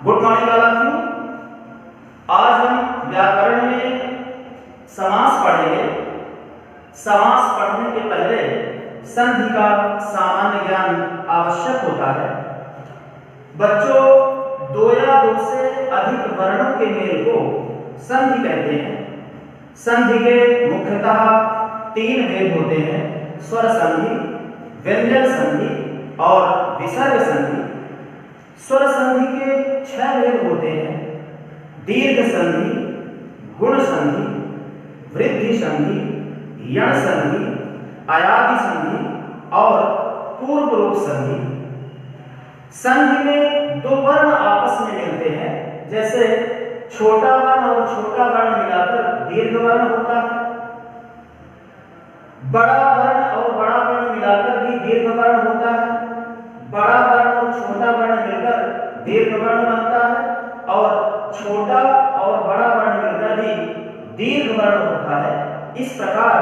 Good morning all of you. आज हम व्याकरण में समास पढ़ेंगे। समास पढ़ने के पहले संधि का सामान्य ज्ञान आवश्यक होता है। बच्चों, दो या दो से अधिक वर्णों के मेल को संधि कहते हैं। संधि के मुख्यतः तीन भेद होते हैं: स्वर संधि, व्यंजन संधि और विसर्ग संधि। स्वर संधि के 6 भेद होते हैं: दीर्घ संधि, गुण संधि, वृद्धि संधि, यण संधि, अयादि संधि और पूर्व रूप संधि। संधि में दो वर्ण आपस में मिलते हैं, जैसे छोटा वर्ण और छोटा वर्ण मिलाकर दीर्घ वर्ण होता है, बड़ा वर्ण और बड़ा वर्ण मिलाकर भी दीर्घ वर्ण होता है, बड़ा वर्ण और छोटा वर्ण मिलकर दीर्घ वर्ण बनता है और छोटा और बड़ा वर्ण मिलकर भी दीर्घ वर्ण होता है। इस प्रकार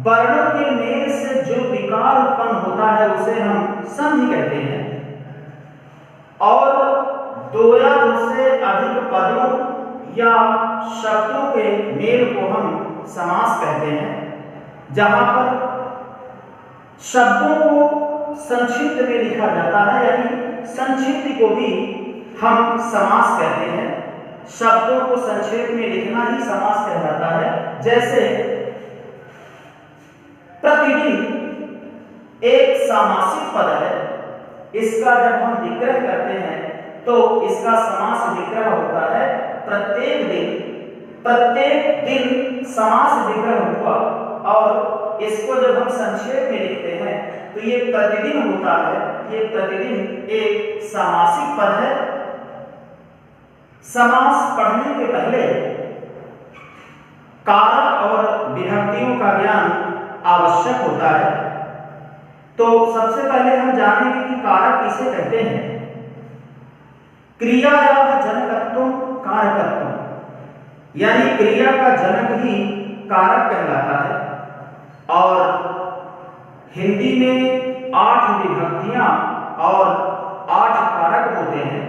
वर्णों के मेल से जो विकार उत्पन्न होता है उसे हम संधि कहते हैं। और दो या दो से अधिक पदों या शब्दों के मेल को हम समास कहते हैं, जहां पर शब्दों को संक्षिप्त में लिखा जाता है, यानी संक्षिप्त को भी हम समास कहते हैं। शब्दों को संक्षेप में लिखना ही समास कहलाता है। जैसे प्रतिदिन एक सामासिक पद है, इसका जब हम विग्रह करते हैं तो इसका समास विग्रह होता है प्रत्येक दिन। प्रत्येक दिन समास विग्रह हुआ और इसको जब हम संक्षेप में लिखते हैं तो ये प्रतिदिन होता है। ये प्रतिदिन एक सामासिक पद है। समास पढ़ने के पहले कारक और विभक्तियों का ज्ञान आवश्यक होता है। तो सबसे पहले हम जानेंगे कि कारक किसे कहते हैं। क्रिया या जनकत्व कारकत्व, यानी क्रिया का जनक ही कारक कहलाता है। और हिंदी में 8 विभक्तियां और 8 कारक होते हैं,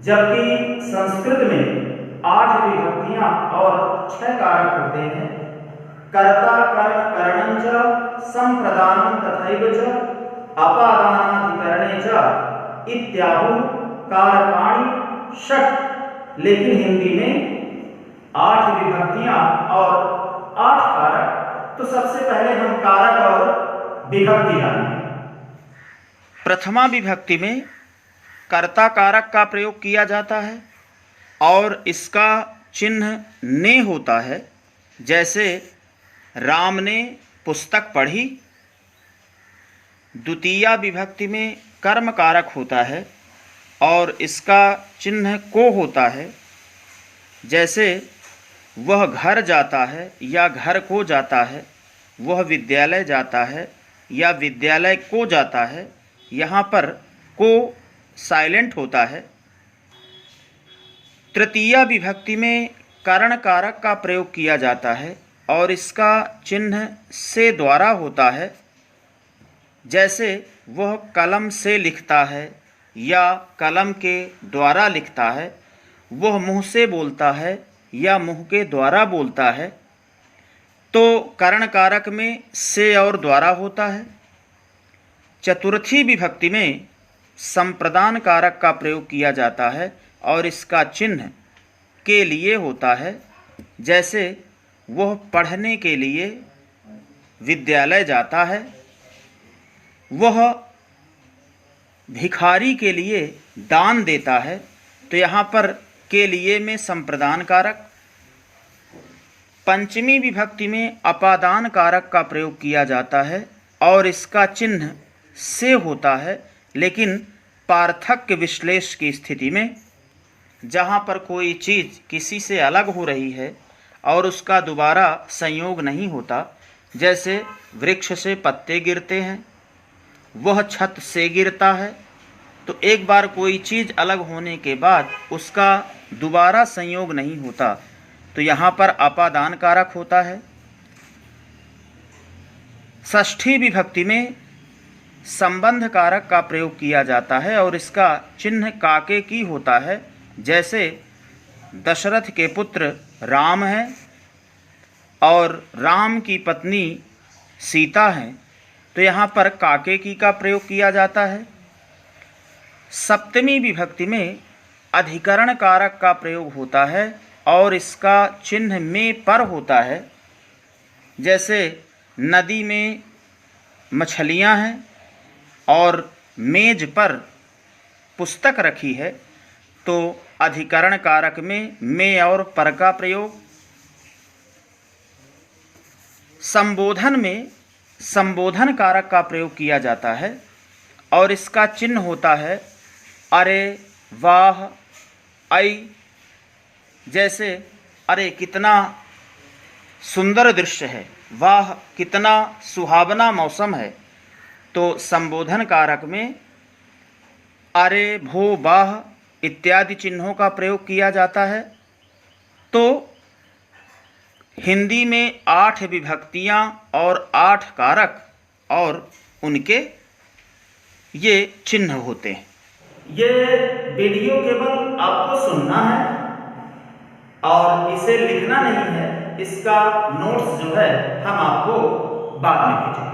जबकि संस्कृत में 8 विभक्तियां और 6 कारक होते हैं। कर्ता कर्म करणं च संप्रदानं तथैव च अपादानाधिकरणे च इत्याहु कारकाणि षट्। लेकिन हिंदी में 8 विभक्तियां और 8 कारक। तो सबसे पहले हम कारक और विभक्ति जानेंगे। प्रथमा विभक्ति में कर्ता कारक का प्रयोग किया जाता है और इसका चिन्ह ने होता है। जैसे राम ने पुस्तक पढ़ी। द्वितीया विभक्ति में कर्म कारक होता है और इसका चिन्ह को होता है। जैसे वह घर जाता है या घर को जाता है, वह विद्यालय जाता है या विद्यालय को जाता है। यहाँ पर को साइलेंट होता है। तृतीया विभक्ति में करण कारक का प्रयोग किया जाता है और इसका चिन्ह से द्वारा होता है। जैसे वह कलम से लिखता है या कलम के द्वारा लिखता है, वह मुँह से बोलता है या मुँह के द्वारा बोलता है। तो करण कारक में से और द्वारा होता है। चतुर्थी विभक्ति में संप्रदान कारक का प्रयोग किया जाता है और इसका चिन्ह के लिए होता है। जैसे वह पढ़ने के लिए विद्यालय जाता है, वह भिखारी के लिए दान देता है। तो यहाँ पर के लिए में संप्रदान कारक। पंचमी विभक्ति में अपादान कारक का प्रयोग किया जाता है और इसका चिन्ह से होता है, लेकिन पार्थक्य विश्लेष की स्थिति में, जहाँ पर कोई चीज़ किसी से अलग हो रही है और उसका दोबारा संयोग नहीं होता। जैसे वृक्ष से पत्ते गिरते हैं, वह छत से गिरता है। तो एक बार कोई चीज़ अलग होने के बाद उसका दोबारा संयोग नहीं होता, तो यहाँ पर अपादान कारक होता है। षष्ठी विभक्ति में संबंध कारक का प्रयोग किया जाता है और इसका चिन्ह काके की होता है। जैसे दशरथ के पुत्र राम हैं और राम की पत्नी सीता हैं, तो यहाँ पर काके की का प्रयोग किया जाता है। सप्तमी विभक्ति में अधिकरण कारक का प्रयोग होता है और इसका चिन्ह में पर होता है। जैसे नदी में मछलियाँ हैं और मेज पर पुस्तक रखी है, तो अधिकरण कारक में और पर का प्रयोग। संबोधन में संबोधन कारक का प्रयोग किया जाता है और इसका चिन्ह होता है अरे, वाह, ऐ। जैसे अरे कितना सुंदर दृश्य है, वाह कितना सुहावना मौसम है, तो संबोधन कारक में अरे, भो, वाह इत्यादि चिन्हों का प्रयोग किया जाता है। तो हिंदी में 8 विभक्तियां और 8 कारक और उनके ये चिन्ह होते हैं। ये वीडियो केवल आपको सुनना है और इसे लिखना नहीं है। इसका नोट्स जो है हम आपको बाद में भेजेंगे।